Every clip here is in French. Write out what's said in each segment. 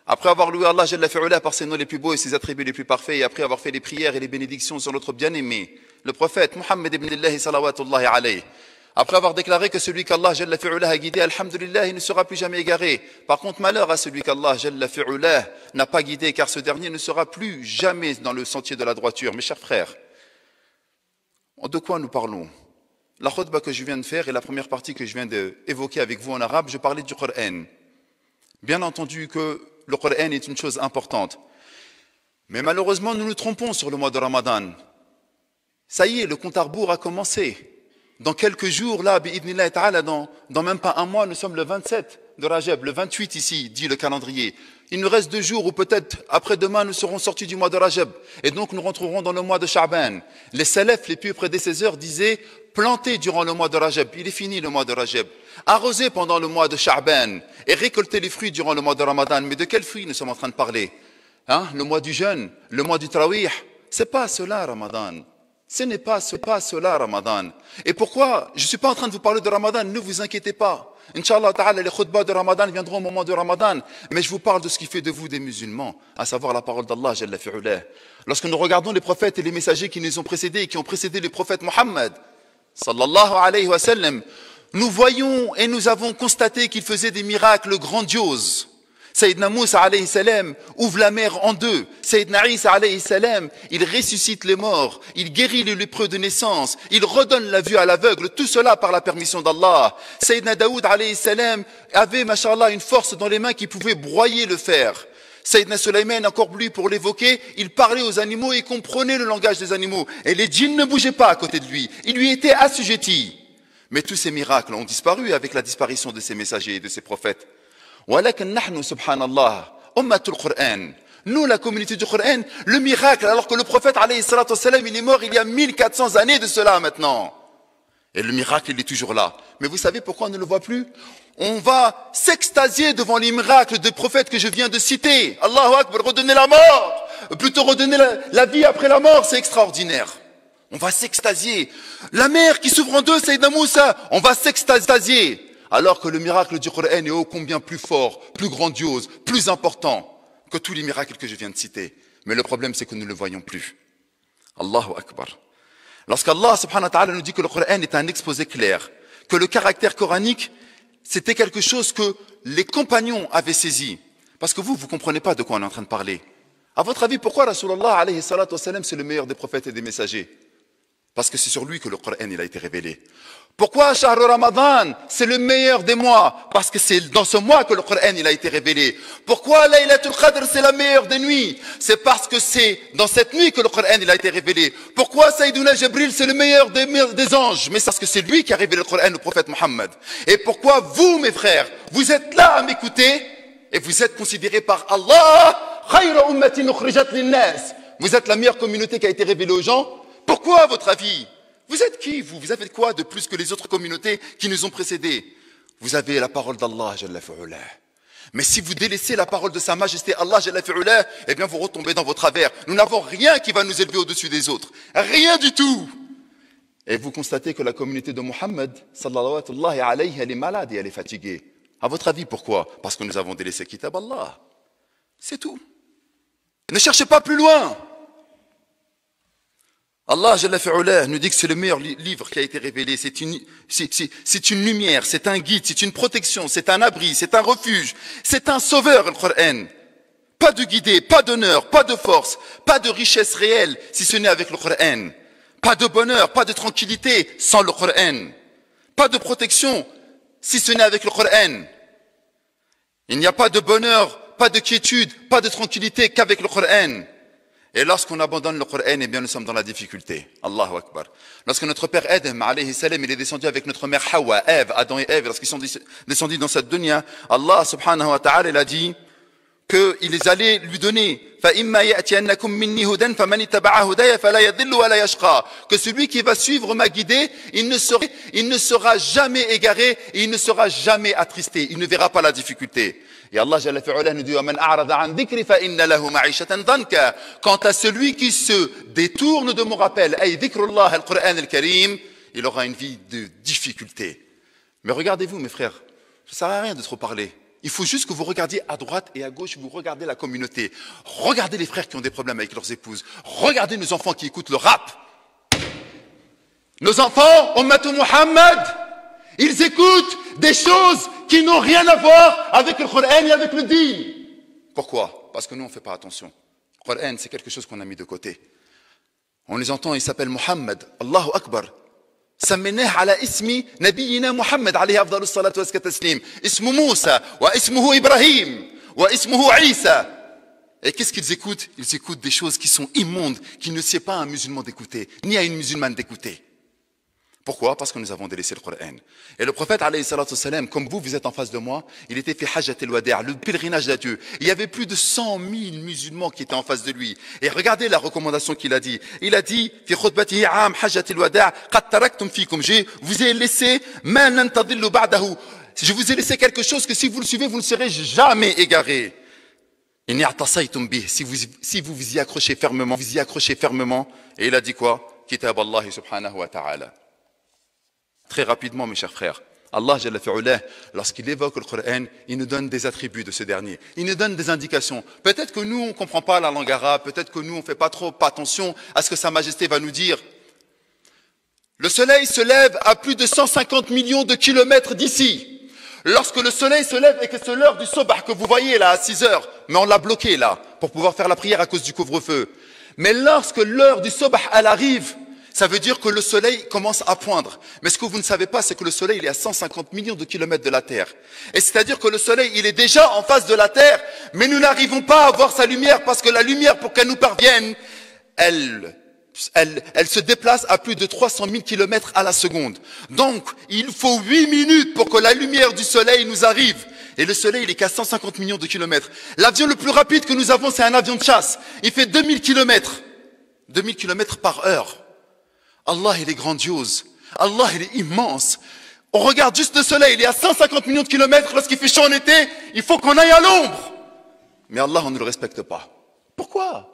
Après avoir loué Allah Jalla fi'ula par ses noms les plus beaux et ses attributs les plus parfaits, et après avoir fait les prières et les bénédictions sur notre bien-aimé, le prophète Muhammad ibn Allah salawatullahi alayhi, après avoir déclaré que celui qu'Allah Jalla fi'ula a guidé, alhamdulillah, il ne sera plus jamais égaré. Par contre, malheur à celui qu'Allah Jalla fi'ula n'a pas guidé, car ce dernier ne sera plus jamais dans le sentier de la droiture. Mes chers frères, de quoi nous parlons? La khutbah que je viens de faire et la première partie que je viens d'évoquer avec vous en arabe, je parlais du Coran. Bien entendu que le Coran est une chose importante. Mais malheureusement, nous nous trompons sur le mois de Ramadan. Ça y est, le compte à rebours a commencé. Dans quelques jours, là, bi'idhnillah ta'ala, dans même pas un mois, nous sommes le 27 de Rajab, le 28 ici, dit le calendrier. Il nous reste 2 jours ou peut-être après-demain, nous serons sortis du mois de Rajab. Et donc, nous rentrerons dans le mois de Sha'ban. Les salafs, les pieux prédécesseurs disaient, plantez durant le mois de Rajab. Il est fini le mois de Rajab. Arrosez pendant le mois de Sha'ban et récoltez les fruits durant le mois de Ramadan. Mais de quels fruits nous sommes en train de parler? Le mois du jeûne, le mois du Tarawih. C'est pas cela, Ramadan. Ce n'est pas cela, Ramadan. Et pourquoi? Je ne suis pas en train de vous parler de Ramadan, ne vous inquiétez pas. Inch'Allah ta'ala, les khutbahs de Ramadan viendront au moment de Ramadan. Mais je vous parle de ce qui fait de vous des musulmans, à savoir la parole d'Allah, Jalla fi'ulah. Lorsque nous regardons les prophètes et les messagers qui nous ont précédés et qui ont précédé le prophète Muhammad, sallallahu alayhi wa sallam, nous voyons et nous avons constaté qu'ils faisaient des miracles grandioses. Sayyidina Moussa alayhi salam ouvre la mer en 2. Sayyidina Isa alayhi salam, il ressuscite les morts, il guérit les lépreux de naissance, il redonne la vue à l'aveugle, tout cela par la permission d'Allah. Sayyidina Daoud alayhi salam avait, mashallah, une force dans les mains qui pouvait broyer le fer. Sayyidina Sulayman, encore plus pour l'évoquer, il parlait aux animaux et comprenait le langage des animaux. Et les djinns ne bougeaient pas à côté de lui, ils lui étaient assujettis. Mais tous ces miracles ont disparu avec la disparition de ces messagers et de ces prophètes. ولكن نحن سبحان الله أمة القرآن. Nous, la communauté du Coran, le miracle, alors que le prophète alayhi salatu wassalam, il est mort il y a 1400 années de cela maintenant. Et le miracle, il est toujours là. Mais vous savez pourquoi on ne le voit plus? On va s'extasier devant les miracles des prophètes que je viens de citer. Allahu Akbar, redonner la mort, plutôt redonner la vie après la mort, c'est extraordinaire. On va s'extasier. La mer qui s'ouvre en 2, Sayyidina Moussa, on va s'extasier. Alors que le miracle du Coran est ô combien plus fort, plus grandiose, plus important que tous les miracles que je viens de citer. Mais le problème, c'est que nous ne le voyons plus. Allahu Akbar. Lorsqu'Allah subhanahu wa ta'ala nous dit que le Coran est un exposé clair, que le caractère coranique, c'était quelque chose que les compagnons avaient saisi. Parce que vous comprenez pas de quoi on est en train de parler. À votre avis, pourquoi Rasulullah alayhi salatu wassalam, c'est le meilleur des prophètes et des messagers? Parce que c'est sur lui que le Coran il a été révélé. Pourquoi Shahr Ramadan, c'est le meilleur des mois? Parce que c'est dans ce mois que le Coran il a été révélé. Pourquoi Laylatul Qadr, c'est la meilleure des nuits? C'est parce que c'est dans cette nuit que le Coran il a été révélé. Pourquoi Sayyiduna Jibril, c'est le meilleur des anges? Mais c'est parce que c'est lui qui a révélé le Coran au prophète Muhammad. Et pourquoi vous, mes frères, vous êtes là à m'écouter et vous êtes considérés par Allah khayra ummatin ukhrijat lin-nas. Vous êtes la meilleure communauté qui a été révélée aux gens. Pourquoi, à votre avis? Vous êtes qui, vous? Vous avez quoi de plus que les autres communautés qui nous ont précédés? Vous avez la parole d'Allah, Jalla fi'ulah. Mais si vous délaissez la parole de Sa Majesté Allah, Jalla fi'ulah, eh bien vous retombez dans vos travers. Nous n'avons rien qui va nous élever au-dessus des autres. Rien du tout. Et vous constatez que la communauté de Muhammad, sallallahu alayhi, elle est malade et elle est fatiguée. À votre avis, pourquoi? Parce que nous avons délaissé Kitab Allah. C'est tout. Ne cherchez pas plus loin. Allah Jalla fi'ulah nous dit que c'est le meilleur livre qui a été révélé. C'est une lumière, c'est un guide, c'est une protection, c'est un abri, c'est un refuge, c'est un sauveur, le Coran. Pas de guidée, pas d'honneur, pas de force, pas de richesse réelle si ce n'est avec le Coran. Pas de bonheur, pas de tranquillité sans le Coran. Pas de protection si ce n'est avec le Coran. Il n'y a pas de bonheur, pas de quiétude, pas de tranquillité qu'avec le Coran. Et lorsqu'on abandonne le Coran, eh bien nous sommes dans la difficulté. Allahu Akbar. Lorsque notre père Adam, alayhi salam, il est descendu avec notre mère Hawa, Ève, Adam et Ève, lorsqu'ils sont descendus dans cette dunya, Allah subhanahu wa ta'ala, il a dit qu'ils allaient lui donner que celui qui va suivre ma guidée, il ne sera jamais égaré et il ne sera jamais attristé. Il ne verra pas la difficulté. Et Allah Jalla fi'ulah nous dit quant à celui qui se détourne de mon rappel, il aura une vie de difficulté. Mais regardez-vous mes frères, ça ne sert à rien de trop parler. Il faut juste que vous regardiez à droite et à gauche, vous regardez la communauté. Regardez les frères qui ont des problèmes avec leurs épouses. Regardez nos enfants qui écoutent le rap. Nos enfants, Ummatou Muhammad, ils écoutent des choses qui n'ont rien à voir avec le Coran et avec le Dîn. Pourquoi? Parce que nous, on ne fait pas attention. Le Coran, c'est quelque chose qu'on a mis de côté. On les entend, ils s'appellent Muhammad. Allahu Akbar. سميناه على اسم نبينا محمد عليه أفضل الصلاة والتسليم اسمه موسى واسمه إبراهيم واسمه عيسى. Et qu'est-ce qu'ils écoutent? Ils écoutent des choses qui sont immondes, qui ne sied pas à un musulman d'écouter, ni à une musulmane d'écouter. Pourquoi? Parce que nous avons délaissé le Coran. Et le prophète, alayhi salatu wassalam, comme vous êtes en face de moi, il était fait Hajjat al-Wada', le pèlerinage d'adieu. Il y avait plus de 100 000 musulmans qui étaient en face de lui. Et regardez la recommandation qu'il a dit. Il a dit, fi khutbatihi 'am Hajjat al-Wada', qad taraktum fikum, je vous ai laissé ma lan tadillu ba'dahu. Je vous ai laissé quelque chose que si vous le suivez, vous ne serez jamais égarés. In i'tasaytum bih, si vous vous y accrochez fermement, et il a dit quoi? Kitab Allah subhanahu wa ta'ala. Très rapidement, mes chers frères, Allah Jalla fi'ulah, lorsqu'il évoque le Coran, il nous donne des attributs de ce dernier. Il nous donne des indications. Peut-être que nous, on ne comprend pas la langue arabe, peut-être que nous, on ne fait pas trop attention à ce que Sa Majesté va nous dire. Le soleil se lève à plus de 150 millions de kilomètres d'ici. Lorsque le soleil se lève et que c'est l'heure du sobah que vous voyez là à 6 heures, mais on l'a bloqué là, pour pouvoir faire la prière à cause du couvre-feu. Mais lorsque l'heure du sobah, elle arrive, ça veut dire que le soleil commence à poindre. Mais ce que vous ne savez pas, c'est que le soleil, il est à 150 millions de kilomètres de la Terre. Et c'est-à-dire que le soleil, il est déjà en face de la Terre, mais nous n'arrivons pas à voir sa lumière parce que la lumière, pour qu'elle nous parvienne, elle se déplace à plus de 300 000 kilomètres à la seconde. Donc, il faut 8 minutes pour que la lumière du soleil nous arrive. Et le soleil, il est qu'à 150 millions de kilomètres. L'avion le plus rapide que nous avons, c'est un avion de chasse. Il fait 2000 kilomètres. 2000 kilomètres par heure. Allah, il est grandiose. Allah, il est immense. On regarde juste le soleil, il est à 150 millions de kilomètres. Lorsqu'il fait chaud en été, il faut qu'on aille à l'ombre. Mais Allah, on ne le respecte pas. Pourquoi?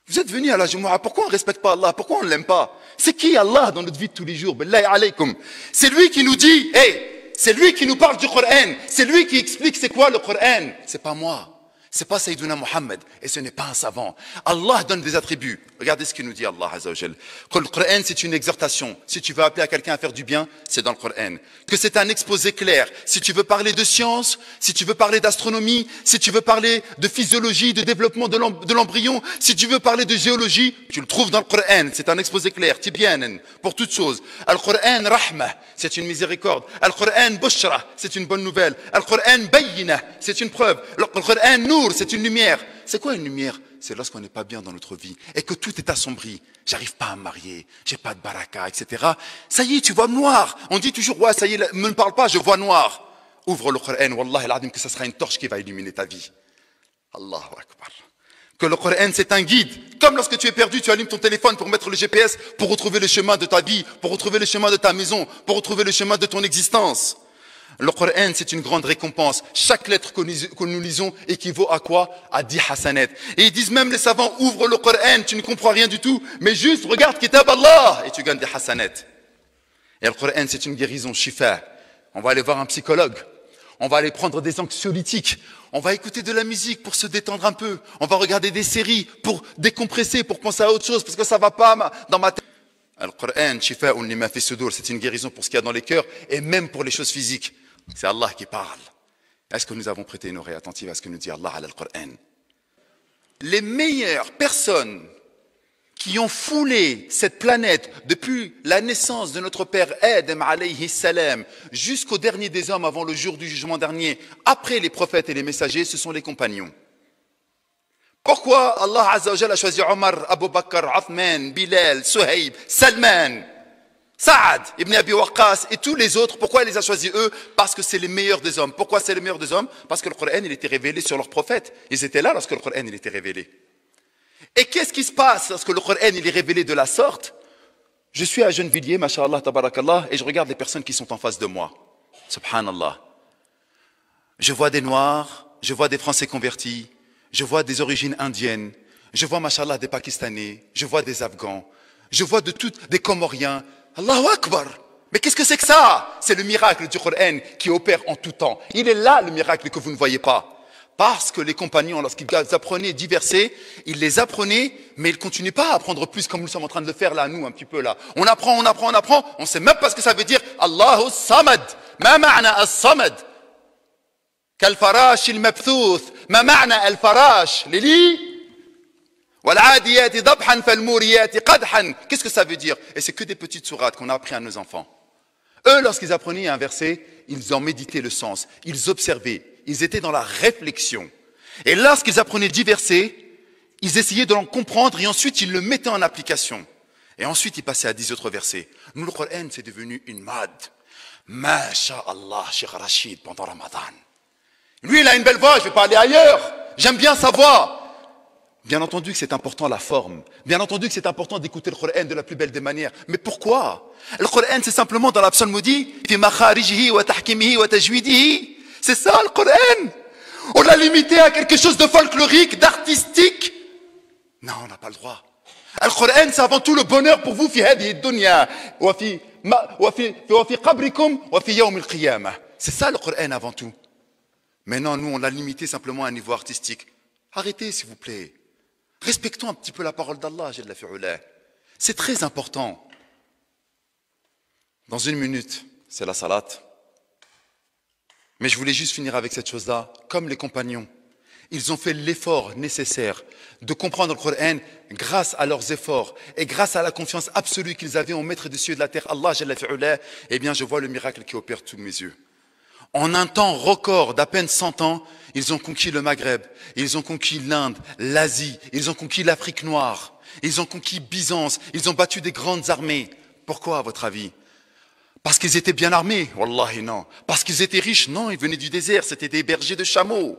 Vous êtes venus à la Jumu'ah, pourquoi on ne respecte pas Allah? Pourquoi on ne l'aime pas? C'est qui Allah dans notre vie de tous les jours? Billahi alaykum. C'est lui qui nous dit, hey, c'est lui qui nous parle du Coran. C'est lui qui explique c'est quoi le Coran. C'est pas moi. C'est pas Sayyiduna Muhammad. Et ce n'est pas un savant. Allah donne des attributs. Regardez ce qu'il nous dit Allah Azza wa Jal. Que le Coran, c'est une exhortation. Si tu veux appeler à quelqu'un à faire du bien, c'est dans le Coran. Que c'est un exposé clair. Si tu veux parler de science, si tu veux parler d'astronomie, si tu veux parler de physiologie, de développement de l'embryon, si tu veux parler de géologie, tu le trouves dans le Coran. C'est un exposé clair. Tibyanan, pour toutes choses. Al-Coran Rahma, c'est une miséricorde. Al-Coran Bushra, c'est une bonne nouvelle. Al-Coran Bayyina, c'est une preuve. Al-Coran Nour, c'est une lumière. C'est quoi une lumière? C'est lorsqu'on n'est pas bien dans notre vie et que tout est assombri. J'arrive pas à me marier, j'ai pas de baraka, etc. Ça y est, tu vois noir. On dit toujours, ouais, ça y est, me parle pas, je vois noir. Ouvre le Coran, Wallah al-Adim, que ça sera une torche qui va illuminer ta vie. Allahu Akbar. Que le Coran, c'est un guide. Comme lorsque tu es perdu, tu allumes ton téléphone pour mettre le GPS, pour retrouver le chemin de ta vie, pour retrouver le chemin de ta maison, pour retrouver le chemin de ton existence. Le Coran, c'est une grande récompense. Chaque lettre que nous lisons équivaut à quoi? À 10 hasanat. Et ils disent même, les savants, ouvre le Coran, tu ne comprends rien du tout, mais juste regarde Kitab Allah et tu gagnes des hasanat. Et le Coran, c'est une guérison, shifa. On va aller voir un psychologue. On va aller prendre des anxiolytiques. On va écouter de la musique pour se détendre un peu. On va regarder des séries pour décompresser, pour penser à autre chose, parce que ça va pas dans ma tête. Le Coran, shifa'un lima fi sudur, c'est une guérison pour ce qu'il y a dans les cœurs et même pour les choses physiques. C'est Allah qui parle. Est-ce que nous avons prêté une oreille attentive à ce que nous dit Allah à Al-Qur'an? Les meilleures personnes qui ont foulé cette planète depuis la naissance de notre père Adam alayhi salam jusqu'au dernier des hommes avant le jour du jugement dernier, après les prophètes et les messagers, ce sont les compagnons. Pourquoi Allah Azza wa Jalla a choisi Omar, Abu Bakr, Uthman, Bilal, Suhaib, Salman, Saad, Ibn Abi Waqqas et tous les autres? Pourquoi il les a choisis eux? Parce que c'est les meilleurs des hommes. Pourquoi c'est les meilleurs des hommes? Parce que le Coran, il était révélé sur leurs prophètes. Ils étaient là lorsque le Coran, il était révélé. Et qu'est-ce qui se passe lorsque le Coran, il est révélé de la sorte? Je suis à Gennevilliers, masha'Allah, tabarakallah, et je regarde les personnes qui sont en face de moi. Subhanallah. Je vois des Noirs, je vois des Français convertis, je vois des origines indiennes, je vois, masha'Allah, des Pakistanais, je vois des Afghans, je vois des Comoriens. Allahu Akbar. Mais qu'est-ce que c'est que ça? C'est le miracle du Coran qui opère en tout temps. Il est là le miracle que vous ne voyez pas. Parce que les compagnons, lorsqu'ils apprenaient 10 versets, ils les apprenaient, mais ils ne continuaient pas à apprendre plus comme nous sommes en train de le faire là, nous, un petit peu là. On apprend, on ne sait même pas ce que ça veut dire. Allahu Samad. Ma ma'na as-Samad. Kal-farash il-mabthouth. Ma ma'na al-farash. Les lits. Wal-adiyati dabhan fal-muriyati qadhan. Qu'est-ce que ça veut dire? Et c'est que des petites sourates qu'on a appris à nos enfants. Eux, lorsqu'ils apprenaient un verset, ils en méditaient le sens, ils observaient, ils étaient dans la réflexion. Et lorsqu'ils apprenaient 10 versets, ils essayaient de l'en comprendre et ensuite ils le mettaient en application. Et ensuite ils passaient à 10 autres versets. Nous, le Coran, c'est devenu une mode. Masha'Allah, Cheikh Rachid, pendant Ramadan. Lui, il a une belle voix, je vais pas aller ailleurs. J'aime bien sa voix. Bien entendu que c'est important la forme. Bien entendu que c'est important d'écouter le Coran de la plus belle des manières. Mais pourquoi? Le Coran, c'est simplement dans la psalmodie. C'est ça le Coran. On l'a limité à quelque chose de folklorique, d'artistique. Non, on n'a pas le droit. Le Coran, c'est avant tout le bonheur pour vous. C'est ça le Coran avant tout. Maintenant, nous, on l'a limité simplement à un niveau artistique. Arrêtez, s'il vous plaît. Respectons un petit peu la parole d'Allah. C'est très important. Dans 1 minute, c'est la salat. Mais je voulais juste finir avec cette chose-là. Comme les compagnons, ils ont fait l'effort nécessaire de comprendre le Coran grâce à leurs efforts et grâce à la confiance absolue qu'ils avaient au maître des cieux et de la terre, Allah. Eh bien, je vois le miracle qui opère sous mes yeux. En un temps record d'à peine 100 ans, ils ont conquis le Maghreb, ils ont conquis l'Inde, l'Asie, ils ont conquis l'Afrique noire, ils ont conquis Byzance, ils ont battu des grandes armées. Pourquoi, à votre avis? Parce qu'ils étaient bien armés? Wallahi non. Parce qu'ils étaient riches? Non, ils venaient du désert, c'était des bergers de chameaux.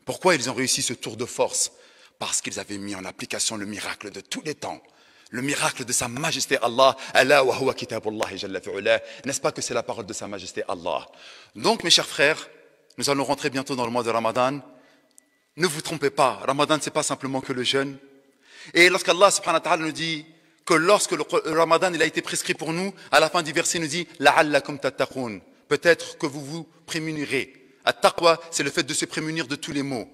Pourquoi ils ont réussi ce tour de force? Parce qu'ils avaient mis en application le miracle de tous les temps. Le miracle de sa majesté Allah, n'est-ce pas que c'est la parole de sa majesté Allah? Donc mes chers frères, nous allons rentrer bientôt dans le mois de Ramadan. Ne vous trompez pas, Ramadan c'est pas simplement que le jeûne. Et lorsqu'Allah subhanahu wa ta'ala nous dit que lorsque le Ramadan il a été prescrit pour nous, à la fin du verset il nous dit la'allakum tattaqun, peut-être que vous vous prémunirez. At-taqwa, c'est le fait de se prémunir de tous les maux.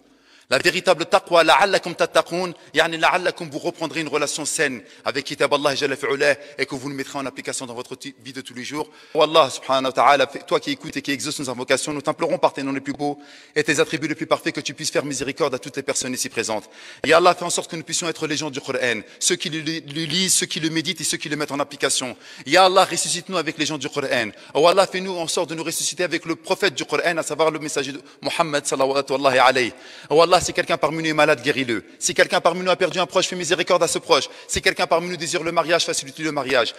La véritable taqwa, la'allakum tattaqun, yani la'allakum vous reprendrez une relation saine avec Kitab Allah Jalla fi'ulah et que vous le mettrez en application dans votre vie de tous les jours. Oh Allah subhanahu wa ta'ala, toi qui écoutes et qui exauces nos invocations, nous t'implorons par tes noms les plus beaux et tes attributs les plus parfaits que tu puisses faire miséricorde à toutes les personnes ici présentes. Et Allah fait en sorte que nous puissions être les gens du Coran, ceux qui le lisent, ceux qui le méditent et ceux qui le mettent en application. Ya Allah, ressuscite-nous avec les gens du Coran. Oh Allah, fais-nous en sorte de nous ressusciter avec le prophète du Coran, à savoir le messager de Muhammad sallallahu alayhi. Oh Allah, si quelqu'un parmi nous est malade, guéris-le. Si quelqu'un parmi nous a perdu un proche, fais miséricorde à ce proche. Si quelqu'un parmi nous désire le mariage, facilite-lui le mariage.